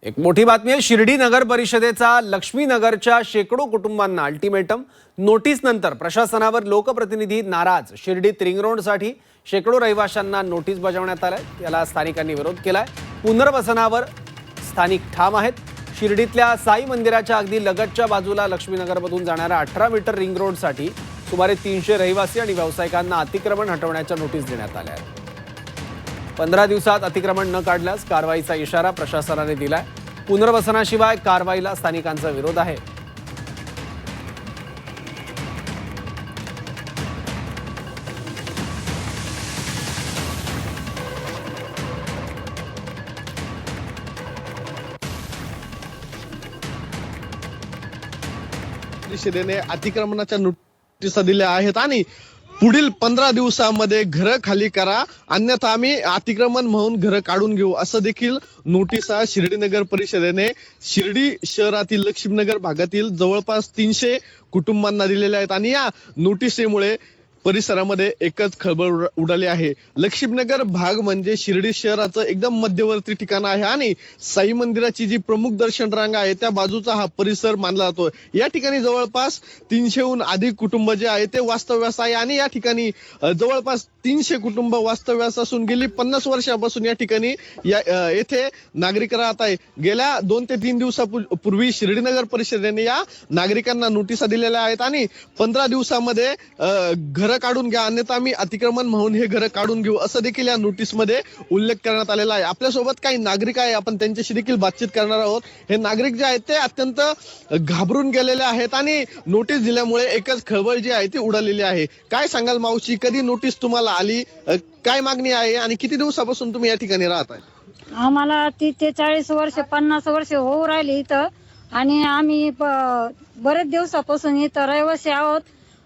एक मोठी बातमी आहे। शिर्डी नगर परिषदेचा लक्ष्मीनगरच्या शेकडो कुटुंबांना अल्टिमेटम नोटीस नंतर प्रशासनावर लोकप्रतिनिधी नाराज। शिर्डीत रिंग रोडसाठी शेकडो रहिवाशांना नोटीस बजावण्यात आलाय। याला स्थानिकांनी विरोध केलाय। पुनर्वसनावर स्थानिक ठाम आहेत। शिर्डीतल्या साई मंदिराच्या अगदी लगतच्या बाजूला लक्ष्मीनगरमधून जाणाऱ्या 18 मीटर रिंग रोडसाठी सुमारे 300 रहिवासी आणि व्यावसायिकांना अतिक्रमण हटवण्याच्या नोटीस देण्यात आल्या आहेत। 15 दिवसात अतिक्रमण न काढल्यास कारवाईचा इशारा प्रशासनाने दिलाय। पुनर्वसनाशिवाय कारवाईला स्थानिकांचा विरोध आहे। परिषदेने अतिक्रमणाच्या नोटिसा दिल्या आहेत आणि पुढील 15 दिवसांमध्ये घरं खाली करा, अन्यथा आम्ही अतिक्रमण म्हणून घरं काढून घेऊ, असं देखील नोटिसा शिर्डी नगर परिषदेने शिर्डी शहरातील लक्ष्मीनगर भागातील जवळपास 300 कुटुंबांना दिलेल्या आहेत। आणि या नोटिसीमुळे परिसरामध्ये एकच खळबळ उडाली आहे। लक्ष्मीनगर भाग म्हणजे शिर्डी शहराचं एकदम मध्यवर्ती ठिकाण आहे आणि साई मंदिराची जी प्रमुख दर्शन रांग आहे त्या बाजूचा हा परिसर मानला जातो। या ठिकाणी जवळपास 300हून अधिक कुटुंब जे आहे ते वास्तव्यास आहे आणि या ठिकाणी जवळपास 300 कुटुंब वास्तव्यास असून गेली 50 वर्षापासून या ठिकाणी येथे नागरिक राहत आहे। गेल्या 2 ते 3 दिवसापूर्वी शिर्डी नगर परिषदेने या नागरिकांना नोटिसा दिलेल्या आहेत आणि 15 दिवसामध्ये घर काढून घ्या, अन्यथा आम्ही अतिक्रमण म्हणून हे घर काढून घेऊ, असं देखील या नोटीसमध्ये उल्लेख करण्यात आलेला आहे। आपल्यासोबत काही नागरिक आहे, आपण त्यांच्याशी देखील बातचीत करणार आहोत। हे नागरिक जे आहेत ते अत्यंत घाबरून गेलेले आहेत आणि नोटीस दिल्यामुळे एकच खळबळ जी आहे ती उडालेली आहे। काय सांगाल मावशी, कधी नोटीस तुम्हाला आली, काय मागणी आहे आणि किती दिवसापासून तुम्ही या ठिकाणी राहत आहे? आम्हाला 30 ते 40 वर्ष 50 वर्ष होऊ राहिले इथं आणि आम्ही बरेच दिवसापासून इथं रहिवासी आहोत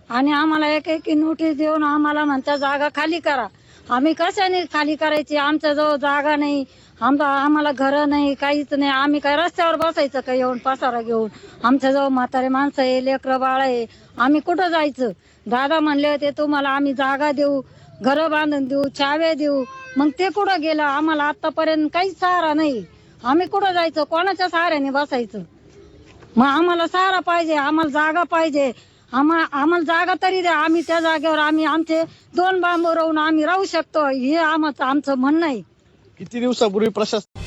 आणि आम्हाला एक नोटीस देऊन आम्हाला म्हणतात जागा खाली करा। आम्ही कशाने खाली करायची? आमच्या जवळ जागा नाही, आम्हाला घरं नाही, काहीच नाही। आम्ही काय रस्त्यावर बसायचं का येऊन पसारा घेऊन? आमच्या जवळ म्हातारे माणसं आहे, लेकरं बाळ आहे, आम्ही कुठं जायचं? दादा म्हणले होते तुम्हाला आम्ही जागा देऊ, घरं बांधून देऊ, चाव्या देऊ, मग ते कुठं गेलं? आम्हाला आतापर्यंत काहीच सहारा नाही। आम्ही कुठं जायचं? कोणाच्या सहाऱ्याने बसायचं? मग आम्हाला सहारा पाहिजे, आम्हाला जागा पाहिजे, आम्हाला जागा तरी द्या। आम्ही त्या जागेवर आमचे 2 बांबू राहून आम्ही राहू शकतो, हे आमचं म्हणणं आहे। किती दिवसापूर्वी प्रशासन